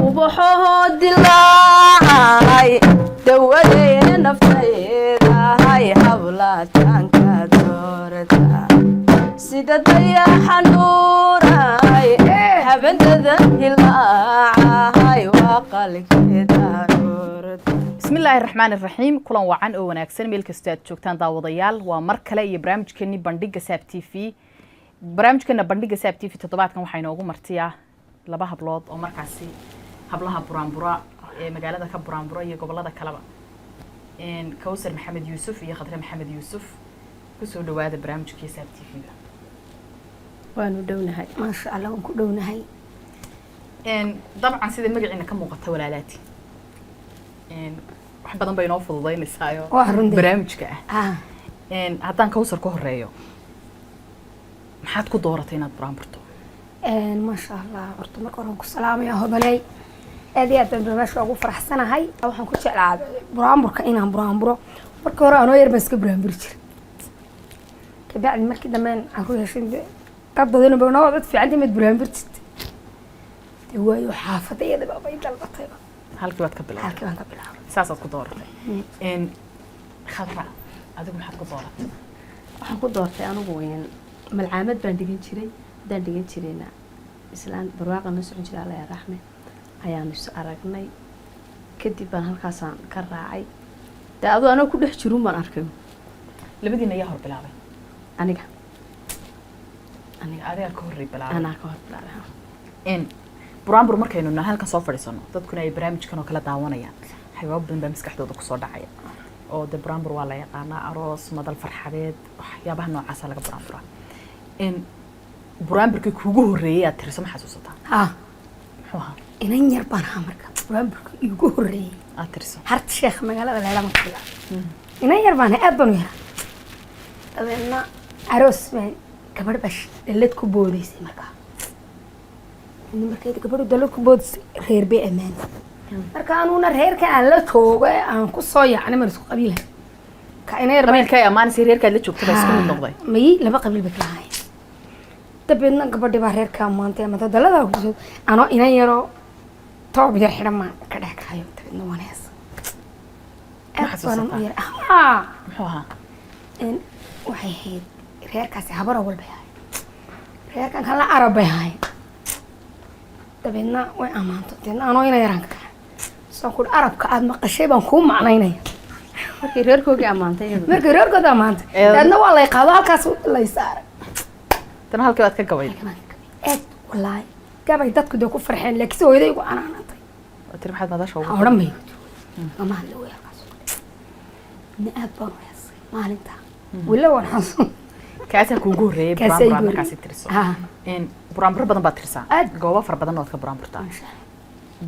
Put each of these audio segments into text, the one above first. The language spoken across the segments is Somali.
وبحوه دلاي دولين نفتيدا هاي حبلاتان كدورتا سيدا ديا حنوراي حبنتدا هلاعاي وقالك دارورتا بسم الله الرحمن الرحيم كلن وعن oo wanaagsan meel kasta aad joogtaan daawadayaal waa mar kale iyo barnaamijkeeni bandhiga Saab TV barnaamijkeena bandhiga Saab TV toddobaadkan waxa inoogu martiyaa laba hablood oo markaasi hablaha buraanbura ee magaalada ka buraanbura iyo gobolada kaleba Kawsar Maxamed Yuusuf iyo Khadra Maxamed Yuusuf ku soo dhawaada barnaamijka Saab TV waanu dhownahay ma sha Allah ku dhownahay dabcan sida magaciina ka muuqata walaalaati wax badan bay noo fududeynaysaa barnaamijka haddaan Kawsar ku horeeyo maxaad ku dooratay inaad buraanburto ما شاء الله horta marka hore ku salaamayo hobalay aad iyo aad baan meesha ugu faraxsanahay waxaan ku jeclaa buraanburka inaan buraanburo marka hore anoo yar baan iska buraanburi jiray kabacdi markii dambe aan ku heshin dad badan oo noo dad fiican timid buraanburtid waayo xaafadayda bay dalbatay halkii waad ka bilaabay saasaad ku dooratay Khadra adigu maxaad ku dooratay waxaan ku doortay anigu weyn malcaamad baan dhigan jiray daan dhigan jirayna islaan barwaaqo na socon jiray Allah ya raxme ayaan is aragnay kadib baan halkaasaan ka raacay daado anoo ku dhex jiruun baan arkay labadiina ayaa hor bilaabay aniga adiga ka hor bilaabay anaa ka hor bilaabay buraanbur markaynu halkan soo fadhiisano dadkuna ay barnaamijkan oo kala daawanayaan waxyaabo badan baa maskaxdooda ku soo dhacaya oo de buraanbur waa la yaqaanaa aroos madal farxadeed waxyaabaha noocaas laga buraanbura buraanburkii kuugu horeeyay aad tiriso ma xasuusataa muxuu ahaa inan yar baan ahaa marka buraanburkii igu horeeyay aad tiriso harta sheekh magaalada leelama kala inan yar baan aad baan u yaraa adeena aroos baan gabadh bash dhalad ku boodaysay marka markay gabadhu dhalad ku boodaysay reer bay amaan marka anuuna reerka aan la toogo aan ku soo yaacnay mar isku qabiil ka inay reerka ay amaanay reerka la joogto baa isku mid noqday may laba qabiil bay lahaayeen dabadna gabadhi baa reerka amaantay ama dalada ku ano inay yaro toob yar xidhan ma ka dhaqayo dabadna wanaas muxuu ahaa waxay hayd reerkaasi habar walba yahay reerkan kala arab yahay dabadna way amaanto dabadna ano inay yaran ka soo ku arabka aad maqashay baan ku macnaynaya markii reerkooga amaantay dadna waa la qaado halkaas la saaray tan halkii waad ka gabay wallahi gabay dadku ku farxeen laakiin hooyaday ugu anaanatay tir maxaad madasha ugu oran bay ama hal way halkaas naab baan weesay maalinta wala waan xasuun kaasa kuugu horeeyay buraanbur markaas tiriso buraanbur badan baad tirsaa goobo far badan oo ka buraanburtaa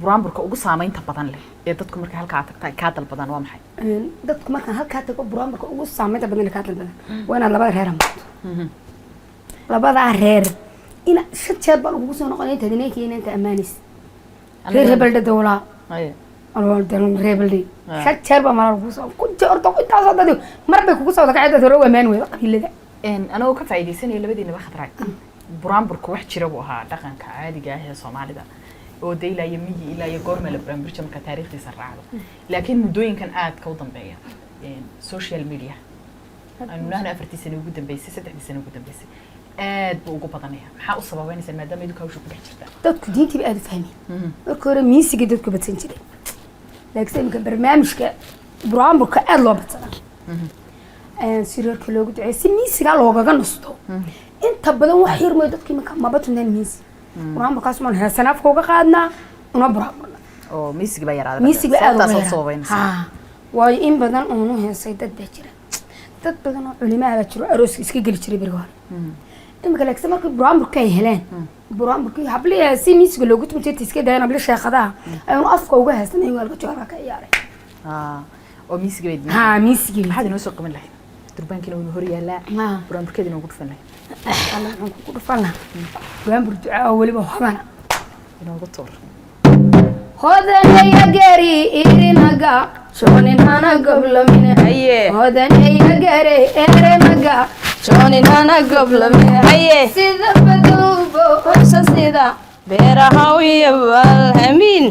buraanburka ugu saameynta badan leh ee dadku marka halka tagtay ka dalbadan waa maxay dadku marka halka tago buraanburka ugu saameynta badan ka dalbadan waana labada reer amaanto labada reer ina shaqeed baan ugu soo noqonay tadinay keenanta amaanis reer hebelda dawla alwal dan rebeldi shaqeed baan mar ugu soo ku jirto ku taasoo dad mar bay kugu soo dhacay dad rooga amaan weey qabiilada anoo ka faa'iideysanay labadiina Khadra buraanburku wax jira buu ahaa dhaqanka caadiga ah ee Soomaalida oo deylaya miyi ilaa iyo goorma la buraanburka marka taariikhdiisa raacdo laakiin muddooyinkan aad ka u dambeeya social media annaana 4 sano ugu dambeysay 3 sano ugu dambeysay aad buu ugu badanaya maxaa u sababeynaysa maadaama idinku hawsha ku dhex jirta dadku diintii aad u fahmeen marka hore miisiga dadku badsan jiray laakiin marka barnaamijka buraanburka aad loo badsanaa sirarka loogu duceeyay si miisiga loogaga nasto inta badan wax yar ma dadkii ma batunaan miisi buraanburkaas ma heesan afka uga qaadnaa una buraanburna oo miisiga baa yaraada miisiga aad u sababeynaysa way in badan oo heesay dad baa jira dad badan oo culimada jiro aroos iska gali jiray barigoor imika laakiin markii buraanburka ay heleen buraanburkii habliya si miisiga loogu tumtay iska dayna habli sheekada ayuu afka uga heesanay walka jooga ka ciyaaray oo miisiga bay miisiga maxaad inoo soo qaban lahayd durbaankiina uu hor yaalaa buraanburkeedina ugu dhufan lahayd Allah ku dhufan buraanbur ducaa waliba waxbana inoogu toor hodan ya gari irinaga shonin hana goblamine haye hodan ya gari irinaga shonin hana goblamine haye sida badubo sida beeraha iyo walhamiin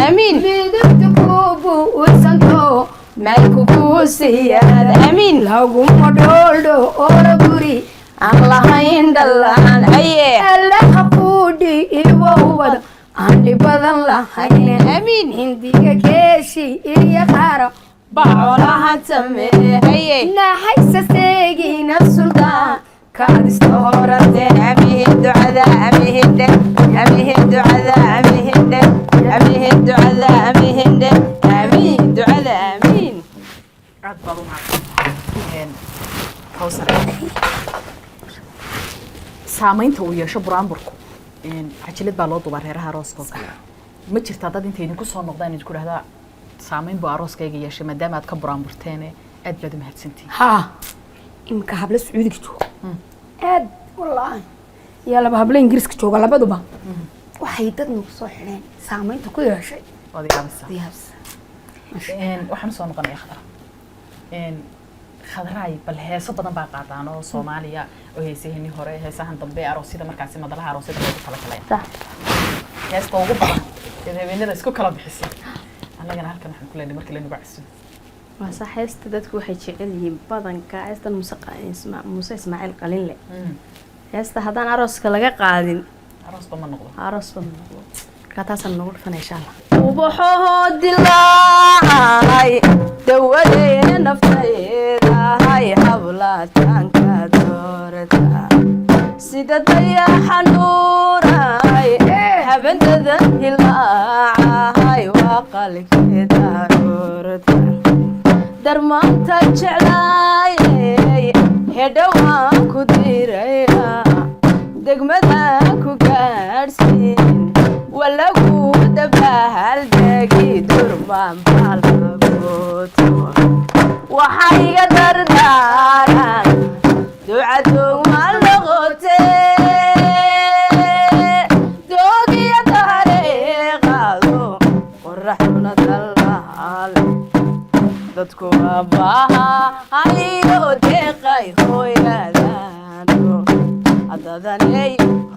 amiin malkukusiyaad amiin laguma dholdho ora guri aan lahayn dhalaan aye allaha quudhi iwa wada aan dhibadan lahayne amiin hindiga keeshi iyo qaaro bacolaha samee aye naxaysa seegina sultaan kaadisto horate amihin ducada amihinde amihin ducada amihinde amihin ducada amihinde amiin ducada amiin aad baad u mahadsan kawsar saamaynta uu yeesho buraanburku cajilad baa loo dubaa reeraha arooska oo kale ma jirtaa dad intay idinku soo noqdaan idinku dhahdaa saamayn buu arooskayga yeeshay maadaama aad ka buraanburteene aad baad u mahadsantihin ها إمك هبلة سعودي كتوه أد والله يا لبا هبلة إنجليز كتوه لبا دوبا وحيدت نصحين سامين تقول يا شيء waad iyaabisa ديابس waxaan soo noqonaya khadra khadraay bal heeso badan baa qaadaan oo Soomaaliya oo heesahani hore heesahan dambe aroosyada markaasi madalaha aroosyada loogu talagalay صح heesta ugu badan ee habeenada isku kala bixisay annagana halkan waxaan ku leenahay markii la nubacsan waa sax heesta dadku waxay jecel yihiin badanka heestan Muuse Ismaaciil Qalinle heesta haddaan arooska laga qaadin aroos ba ma noqdo aroos ba ma noqdo ka taasan nagu dhafan insha Allah ubaxoo dilaacay dawadeena naftayda hay hablaataanka doorata sida dayaxa nuuray habendada hilaacay waa qalkeeda doorata darmaanta jeclaayay hedhowaan ku diraya degmada ku gaadhsiin walagu dabahal degi durban balagooto waxaa iga dardaaran ducadoog ma noqote doogiya taariiqaado qoraxduna dalaale dadku aabbaha ayo deeqay hooyadaado adadaney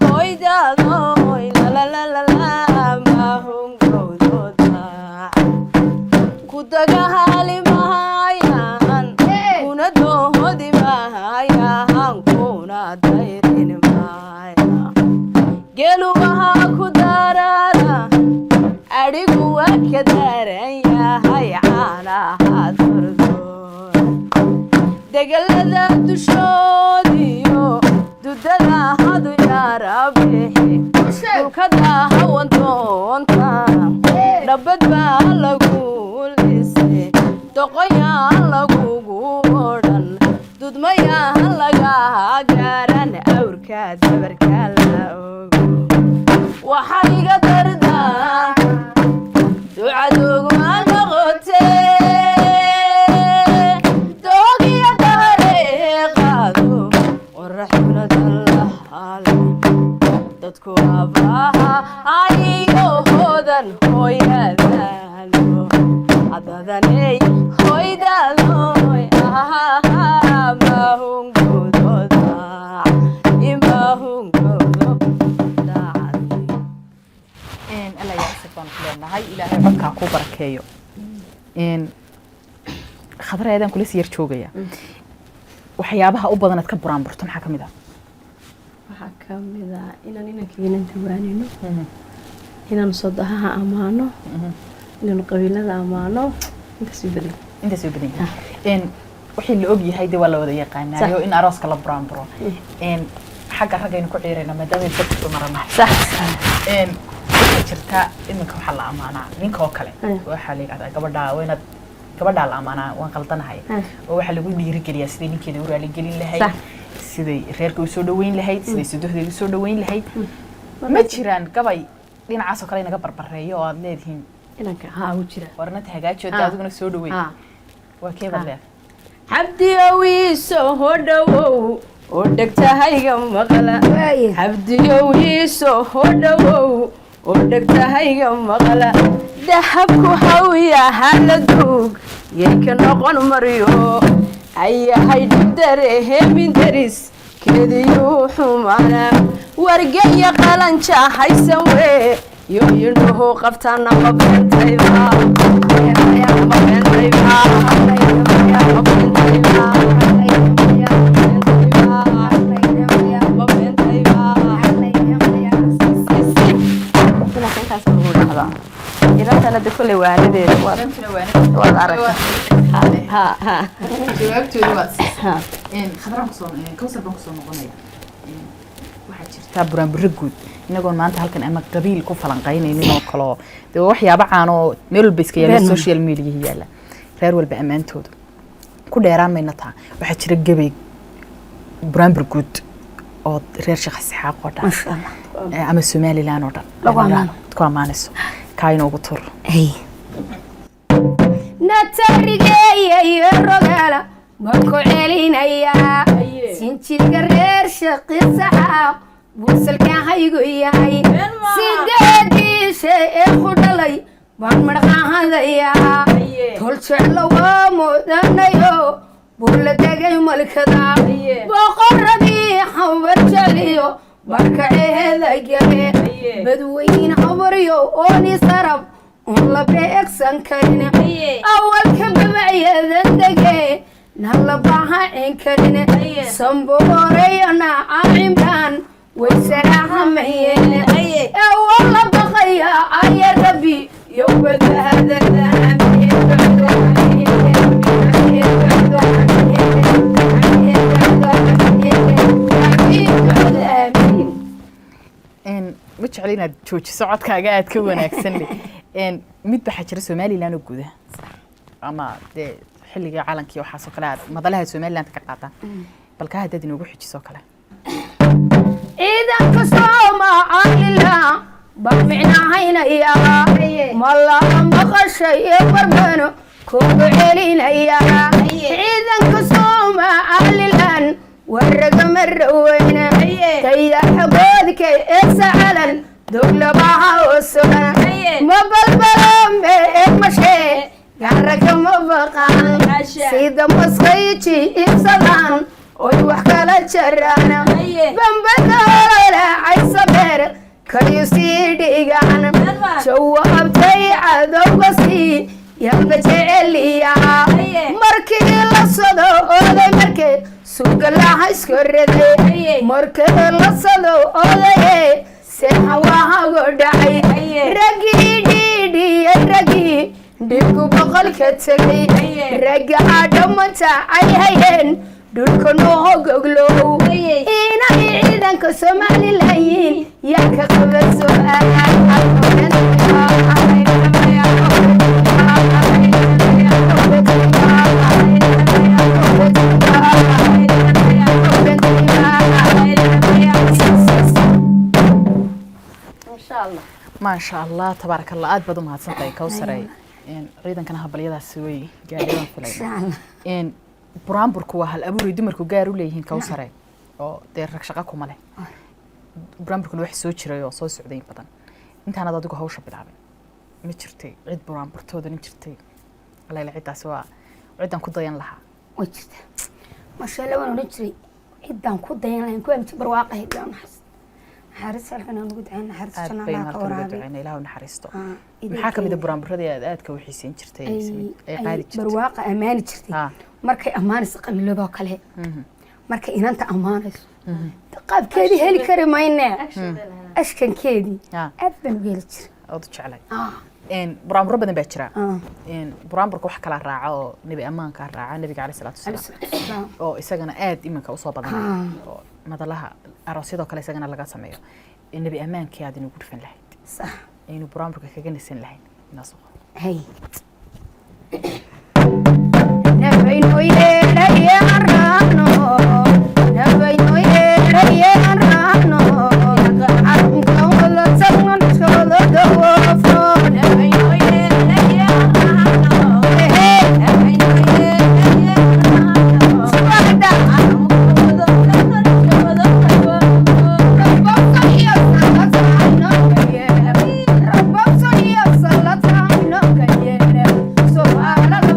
hooydaadoy lalalala mahungowdooda ku dagaali mahayaan kuna doohodi mahayaan kuna dayrin mahaya gelugaha ku darara adhigu waa ka daran yahay caanaha dordoon degalada dushoodiyo dudada hadu yaarabixi dulkada hawan doonta dhabbad baa lagu lisay doqoyaan lagugu odhan dudmayaan laga gaaran awrka dabarka la ogo waxaa iga dardaa ducadoog ma noqote doogiya taariiqaado qoraxduna dalaale dadku aabbaha ayo hoodan hooyadaalo adadaney hooydaadoy mahungowdooda imahungowdo alla yaa sifaan ku leenahay ilaahay codkaa ku barakeeyo khadraeedaan kula siyar joogaya waxyaabaha u badan aad ka buraanburto maxaa ka mid ah waxaa ka mid ah inaan inankiinan dawaanino inaan sodahaha ammaano inaan qabiilada ammaano intaas u badan intaas way badan yihiin wixii la og yahay dee waa la wada yaqaanaayo in arooska la buraanburo xagga raggaynu ku ciirayna maadaama ay dadku marana sax waxaa jirta iminka waxaa la ammaanaa ninka oo kale waxaa la yidhahdaa gabadhaa la ammaanaa waan qaldanahay oo waxaa lagu dhiirigeliyaa siday ninkeeda u raaligelin lahayd siday reerka u soo dhaweyn lahayd siday sudohdeeda u soo dhaweyn lahayd ma jiraan gabay dhinacaas oo kale inaga barbareeyo oo aad leedihiin inanka haa u jira warnata hagaajooda adiguna soo dhaweyn waa kee baad leedahay cabdiyowiiso hodhawow oo dhegtahayga maqla cabdiyowiiso hodhawow oo dhegtahayga maqla dahabku hawya hala duug yay ka noqon maryo ayahay dhibdare heemin daris كديو حمانا ورقي قلنجا حيسن وي يوينه قفتنا ما بنتيبا ما بنتيبا ما بنتيبا إذا كل والدي وضع عرفة ها jawaabtooda waa khadra kawsar baan kusoo noqonaya waxaa jirtaa buraanburo guud inagoon maanta halkan ama qabiil ku falanqaynaynin oo kaloo dee waxyaaba caan oo meel walba iska yaala social media yaala reer walba ammaantooda ku dheeraan mayna taa waxaa jira gabay buraanbur guud oo reer Sheekh Isxaaq oo dhan ama Somaliland oo dhan ku amaanayso kaayna ugu tur نترجي الرجالة بركو علينا يا سنتي قرر شق السحاب وصل كان هيجويا سيدي شيء خدلي بمرقا هذا يا طول شعلو مودنا يو بول دقي ملك ذا بقربي حور جليو بركعي هذا جري بدوين عبريو اوني سرب والله بيكسن كرنا أول كم بعيدا دقي نهلا باها إن كرنا سنبورينا عمران وسلاها مهين والله بخيا أي ربي يوبد هذا وش علينا توج سعد كاجات كوناكسن لي mid baa jira Somaliland oo gudaha ama de xilliga caalamkii waxa soo kala madalaha Somaliland ka qaata balka hadad inuu xijiso kale idan ka Soomaaliya bamicna haynaya malla maqashay barbano ku celinaya idan ka Soomaaliya warga marwayna tayda xaboodka isalan دولة باها وسنا ما بالبلام مشي قارك ما بقى سيدا مسخيتي إبسلان ويوحكا لجرانا بمبدالا عيصبير كريسي ديغانا شو أبتي عدو بسي ينبجي الليا مركي لصدو أولي مركي سوق الله اسكردي مركي لصدو أولي سهواها قدعي رقي ديدي رقي ديكو بقل كتلي رقي عدم تاعي هين دولكو نوهو ققلو إينا إذن كسمالي الهين ياك قبل سؤال ما شاء الله تبارك الله أد بدو مهاتسنتay Kawsar ciidan kana habalyadaas way gaadheen filayna buraanburku waa hal abuur dumarku gaar u leeyihiin Kawsar oo deer rag shaqo kuma leh buraanburku wax soo jiray oo soo socday badan intaan adigu hawsha bilaabay ma jirtay cid buraanburtooda in jirtay alla ciidaas waa ciidan ku dayan lahaa way jirtay ma sha Allah waan jiray ciidan ku dayan lahayn ku amti barwaaqay doonaas حارس halkan aan ugu dacayna xaaris jannada ka waraabay ilaahu naxariisto maxaa kamid ah buraanburadii aad ka wixisiin jirtay ay qaali jirtay barwaaqa amaani jirtay markay amaanayso qamiladoo kale markay inanta amaanayso qaabkeedii heli kari maynaa ashkankeedii aad baan u heli jiray oo jeclay buraanburo badan baa jira buraanburka wax kala raaca oo nabi amaanka raaca nabiga cali salaatu wasalaam oo isagana aad imanka u soo badan oo madalaha aroosyada kale isagana laga sameeyo nabi amaankii aad inuu gudfan lahayd sax inuu buraanburka kaga nisan lahayd naas hay nabayno yeelay arano nabayno yeelay arano arunka wala taman solo dawafo nabayno yeelay arano nabayno yeelay arano subhana ربك صلي صلاة عنك يا سبحان الله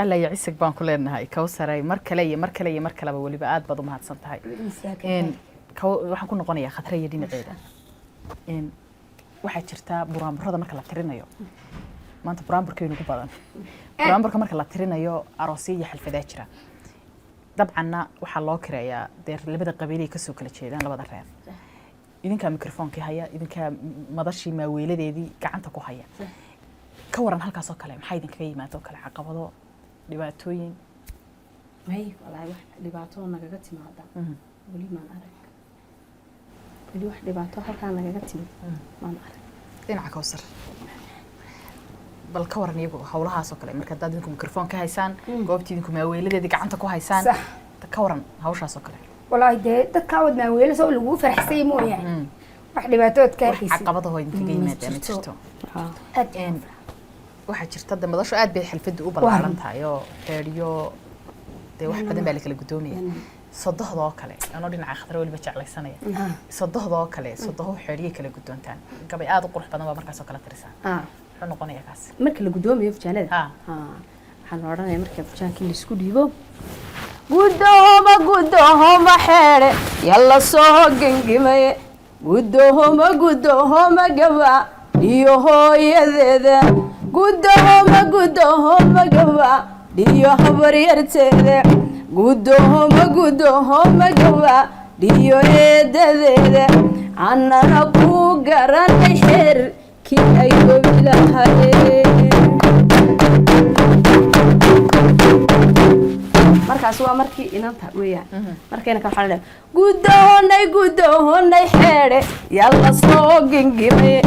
alla yacisig baan ku leenahay Kawsaray mar kale iyo mar kale iyo mar kaleba waliba aad baad u mahadsan tahay waxaan ku noqonayaa khataraya dhinaceeda waxaa jirta buraanburada marka la tirinayo maanta buraanburkeenu ugu badan buraanburka marka la tirinayo aroosiyo iyo xalfadaa jira dabcanna waxaa loo kireeyaa dee labada qabiil ay kasoo kala jeedaan labada reer idinkaa mikrofonkii haya idinkaa madashii maaweeladeedii gacanta ku haya ka waran halkaasoo kale maxaa idinkaga yimaado kale caqabado dhibaatooyin may walahi wax dhibaato nagaga timaada wali maan arag wali wax dhibaato halkaan nagaga timid maan arag dhinaca Kawsar bal ka waran iyagu hawlahaasoo kale marka dad idinku mikrofoon ka haysaan goobtii idinku maaweeladeedii gacanta ku haysaan ka waran hawshaasoo kale والله ده كاود ما ويله سو لو فرحسي مو يعني واحد باتوت كاركيس عقبته هو idinkaga yimaada ma jirto waxa jirta damadasho aad bay xilfadu u balaaran tahay oo xeeriyo de wax badan baa la kala gudoomiya sodohdoo kale anoo dhinaca khatar waliba jeclaysanaya sodohdoo kale sodoho xeeriyo kala gudoontaan gabay aad u qurux badan baa markaas oo kala tirsan wuxuu noqonayaa kaas marka la gudoomiyo fujaanada waxaan oranayaa marka fujaankii la isku dhiibo guddooma xeere yalla soo gengimaye guddooma gaba iyo hooyadeeda guddooma gaba iyo habaryarteeda guddooma gaba iyo eedadeeda annana ku garanay xeerkii ay gobilahayeen markaas waa markii inanta weeyaan markayna ka xalay guddoonay xeere yalla soo gengimay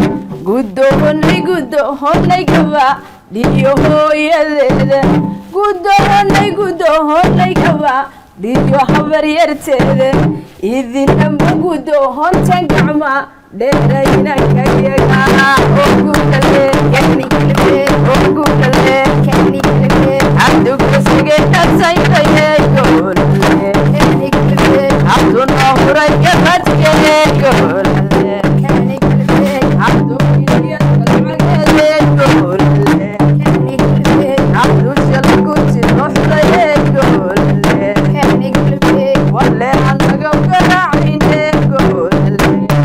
guddoonay gaba dhiyo hooyadeeda guddoonay gaba dhiyo habaryarteeda idina ma guddoontan gacma dheerayna kayaga oo gudale kani kalbe oo gudale kani kalbe abdu kusige tasayntaye golale kani kalbe abdu nohuray gabatke golale kani kalbe abdu kiriya kalmagade golale kani kalbe abdu shalguti nohdaye golale kani kalbe wale annaga garacine golale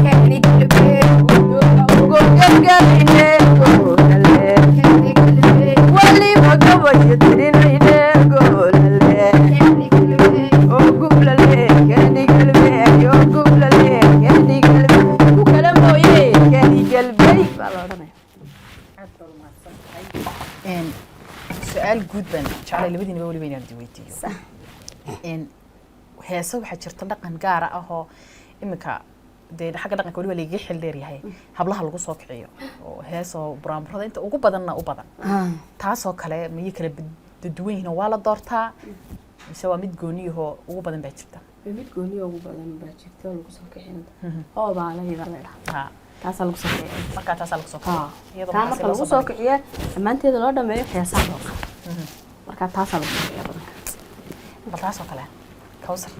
kani kalbe ugo gargarine golale kani kalbe wali magabaye tirinine golale kani kalbe o golale kani kalbe yo golale kani kalbe ku kala mooye kani kalbe balodane su'aal guud baan jeclay labadiinaba waliba inaan weydiiyo heeso waxaa jirta dhaqan gaar ah oo iminka dee xagga dhaqanka waliba laga xil dheer yahay hablaha lagu soo kiciyo oo heeso buraanburada inta ugu badanna u badan taasoo kale ma kala duwan yihiin waa la doortaa mise waa mid gooniyahoo ugu badan baa jirta mid gooniyo ugu badan baa jirta lagu soo kicin oo baa la yiraahdaa taas lagu soo kiciyo marka taas lagu soo kiciyo iyadoo marka lagu soo kiciyo amaanteeda loo dhameeyo heesaha loo qabo marka taas lagu soo kiciyo bal taasoo kale Kawsar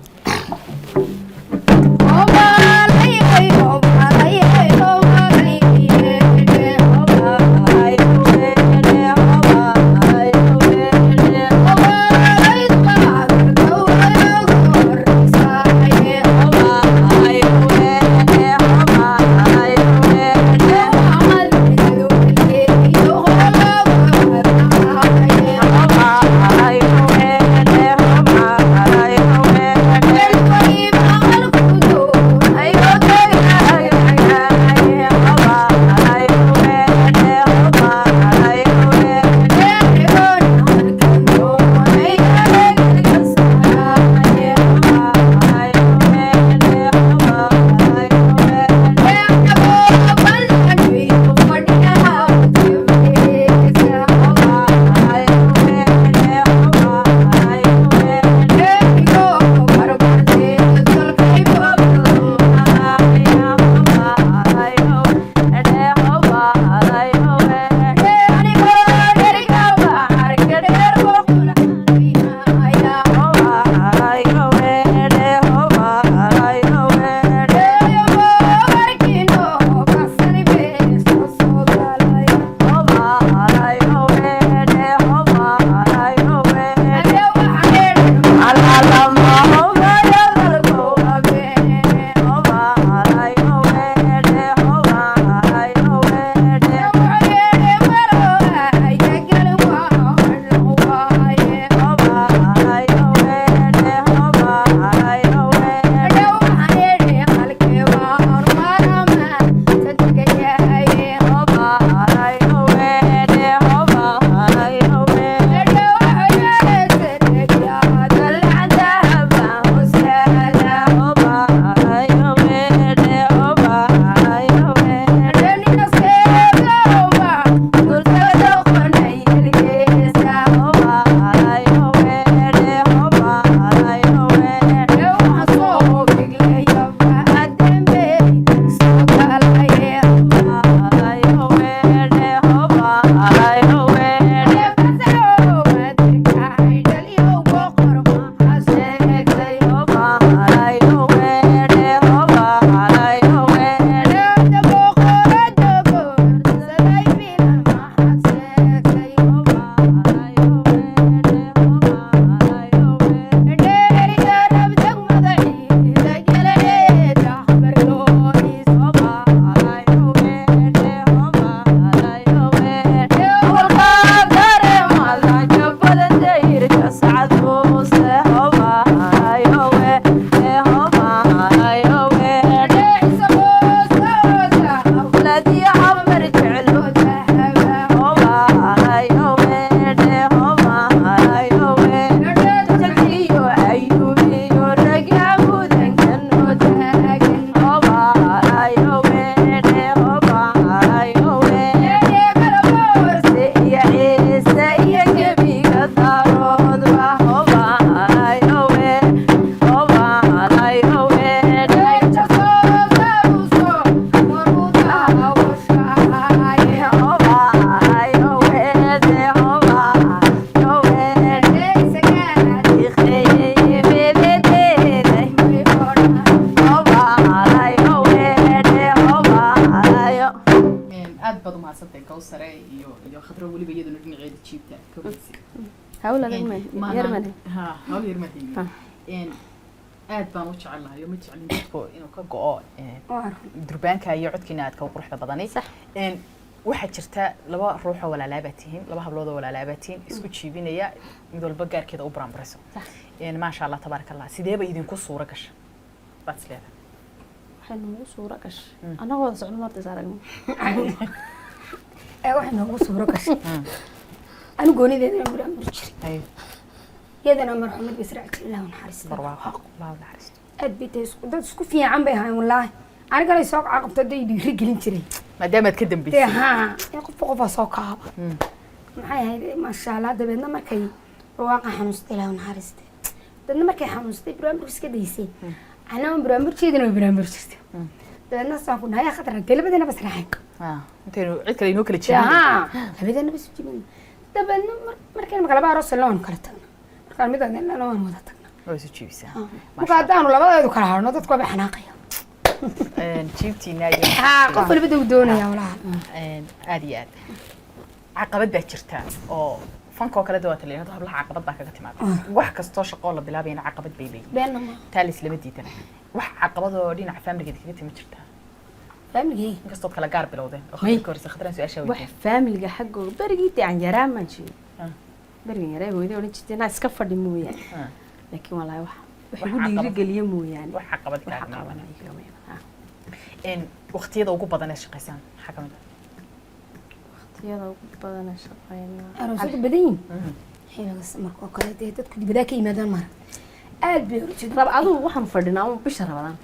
mahadsantay Kawsare iyo khadro waliba iyaduna dhinaceeda jiibta ka wadsi hawl adag ma yarmane hawl yarmane aad baan u jecelahay ma jecelin dadku inuu ka go'o durbaanka iyo codkiina aad ka quruxda badani waxaa jirta laba ruux oo walaalaaba tihiin laba hablood oo walaalaaba tihiin isku jiibinaya mid walba gaarkeeda u baranbarayso ma sha Allah tabarakallah sideeba idinku suura gashay baad isleedahay waxay nagu suura gashay anagoo socdo marta saaragno waxay nagu suura gashay anu goonideeda baranbar jiray يدنا مرحوم بسرعة الله ونحرسته برواقة الله ونحرسته أدبيت ده سكوفي عم بها والله أنا قال يسوق عقب تدي يرجلين تري ما دام تكدم بس ها يقف قفا سوق عقب معي ما شاء الله ده بيننا ما كي رواقة حنوستي الله ونحرسته ده ما كي حنوستي برامبر بس كده يصير أنا من برامبر شيء ده برامبر شيء ده الناس عارفون هاي خطر قلب بدنا بس رايحك أنت عدك اللي نوكل تشيل ها بدنا بس تجيبين ده بيننا مركين مقلبها راس اللون كلتنا مid aan la wada tagna oo isu jiibsan marka hadaan labadeedu kala harno dadku way xanaaqaya jiibtiina qof walba uu doonaya walaal aad iyo aad caqabad baa jirta oo fanka kala duwan leeyahay hablaha caqabad baa kaga timaada wax kasto shaqo la bilaabayna caqabad bay leeyihiin taalis lama diidana wax caqabad oo dhinaca family-ga kaga timid jirta family kasto kala gaar bilowday oo korsi khadran su'aasha wax family-ga xaqooda barigii aan yaraan ma jiro برين يا ريبو إذا ولدت ناس كفر دمويا لكن والله واحد يقول لي رجل يمويا وحقبت إن وقتي ذا وقبض أنا شقيسان حكمت وقتي ذا وقبض أنا شقينا أنا وصلت بدين حين بس مركو كريت تذكر بداك إيمادان مر قلبي رب عضو وحن فردنا بشر رمضان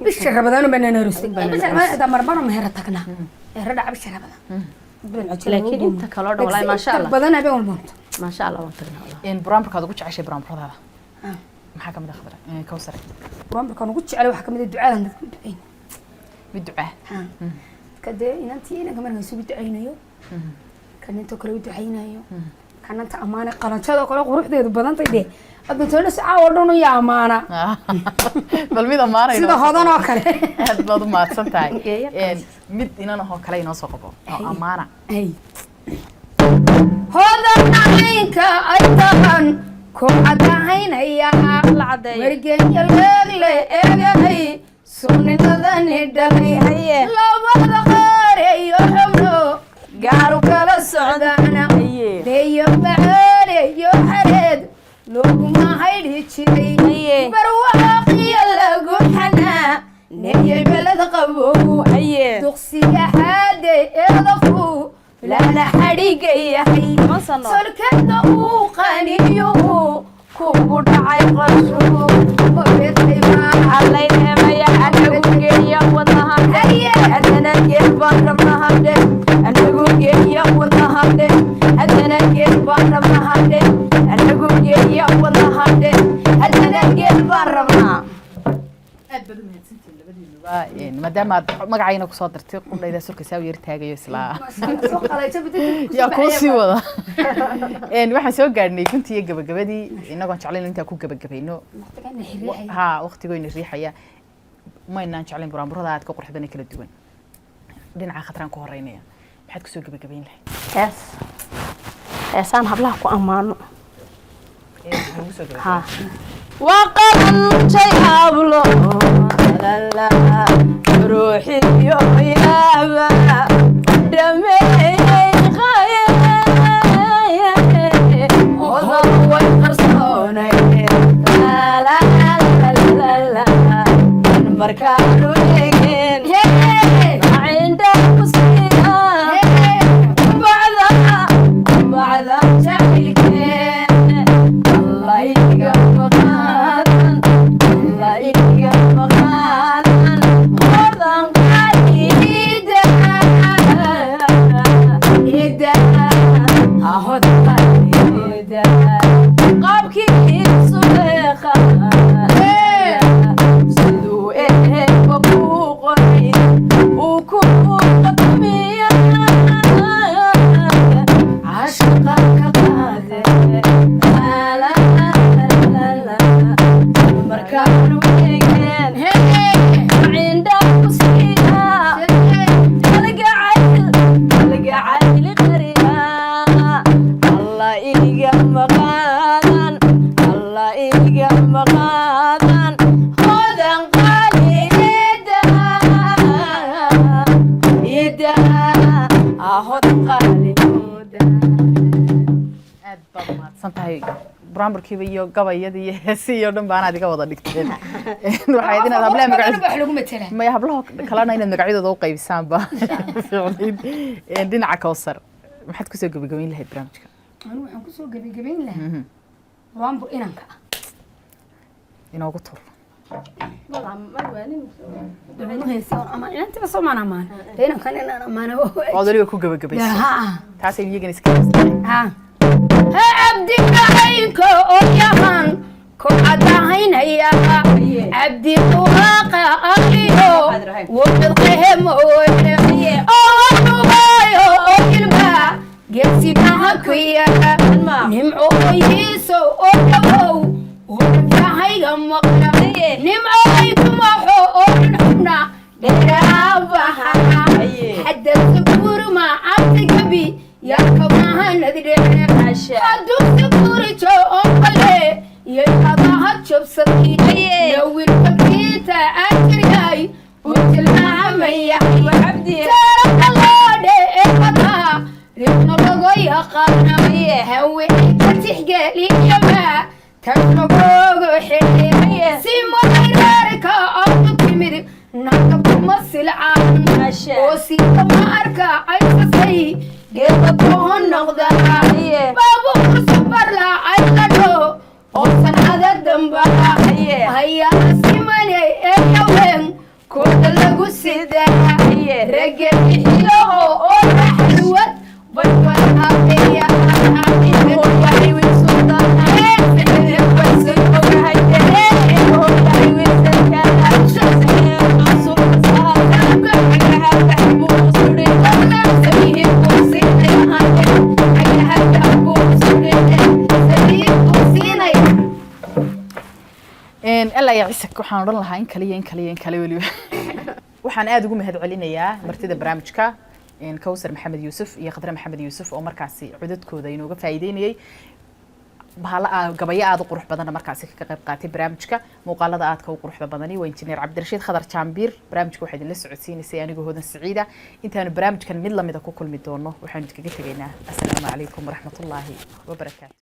بشر رمضان وبننا رستق بشر ما إذا مربنا مهرتكنا رجع بشر رمضان لكن أنت كلارد والله ما شاء الله بدنا بيوم الموت ما شاء الله وانتقنا والله إن برامبرك هذا قلت عشان برامبر هذا محاكم ده خضرة كوسر برامبرك كانوا قلت عليه وحكم الدعاء عندك بدعين بالدعاء كده إن أنت أنا كمان نسوي دعينا يو كان أنت كلوا دعينا يو كان أنت أمانة قرن شذا كلوا قروح ده بدن تيجي أبدا ساعة ودونو يا أمانة بل ميد أمانة سيدا هذا ناكله هذا بعض ما تسمعي ميد إننا هو كلا ينصق بقى أمانة هذا نعينك أيضاً كم عداين يا مرجين يلغل إيجاي سوني تذني دلي هي لو بعد خير يحملو قارو كلا السعدانة دي بعالي يحرد لو ما هيدي تشري برواقي يلا قحنا نيجي بلد قبو دقسي حادي يضفو لا لا حريقة يا حي سلكنا وقانيو كوبو دعاي قرشو وبيتي ما علينا ما يحنقو يا وطنهم أدنا كيفان ربناهم ده أنقو يا وطنهم ده أدنا كيفان ربناهم ده أنقو يا وطنهم ده أدنا كيفان ربناهم ما دام magacayna ku soo dartay qumlayda surka saaw yar taagayo isla ya ku sii wada waxaan soo gaarnay kuntii gabagabadii inagoon jeclayn inta ku gabagabayno ha waqtigoyna riixaya ma inaan jeclayn buraanburada aad ka qurxdan kala duwan dhinaca khatran ku horeynaya maxaad ku soo gabagabayn lahayd heesaan hablaha ku amaano ha وقبل شيء أبلو لا روحي يا با دمي خايف وضو القرصوني لا لا لا لا المركان ولكن عندك مسكينة بعد شكلك الله يقبل buraanburkiiba iyo gabayadii iyo heesii iyo dhan baan adiga wada dhigteen waxay inaad hablaha magaciisa wax lagu matala ma hablaha kalena inaad magacyadooda u qaybisaan ba ficilin dhinaca Kawsar maxaad ku soo gabagabayn lahayd barnaamijka anigu waxaan ku soo gabagabayn lahaa buraanbur inanka inoogu tur inanti ba soo maanamaan inankan inaan amaano odoliga ku gabagabaysa taasay iyagana iska عبد العينك أيهان كعدهين هي عبد الواق أخيه وبالقهم وينه أوه أكلبا جبسي بحكيا نمعو يسو أوه وبالقهي مقنا نمعو يكمحو ونحنا درابها حد الذكور ما عبد قبي يا كمان ندري هادو سكوري جو أمبلي يا هذا شوف سكي لو البكيت أجري وتلنا عمي وعبدي ترى الله ده إخبا ربنا لقوا يا قرنا هوي تحجلي يما تنقوا حلي سيمو غيرك أرض كمير نقب مصل عام وسيم ماركا أيسي جيبكون نقدر بابو صبر لا عيلته أوصل هذا الدنبا هيا سيماني إيوين كل لقو سيدا رجل إحلاه أولا حلوات بطول هابيا هو يعيوي سلطان بس الأولا هيدا هو يعيوي سلطان شخصيا مصور صار كلها تحبو صوري أولا سبيه بوسي alla ya ciise waxaan oran lahaa in kale waliba waxaan aad ugu mahad celinayaa martida barnaamijka Kawsar Maxamed Yuusuf iyo Khadra Maxamed Yuusuf oo markaasi codadkooda inooga faa'iideynayay bahala gabayo aad u qurux badan markaasi ka qayb qaatay barnaamijka muuqaalada aad ka u quruxda badani waa injineer Cabdirashiid Khadar Jaambir barnaamijka waxa idin la socodsiinayay anigu Hoodan Saciida intaanu barnaamijkan mid lamida ku kulmi doono waxaan idinkaga tagaynaa assalaamu calaykum waraxmatullaahi wabarakaatuh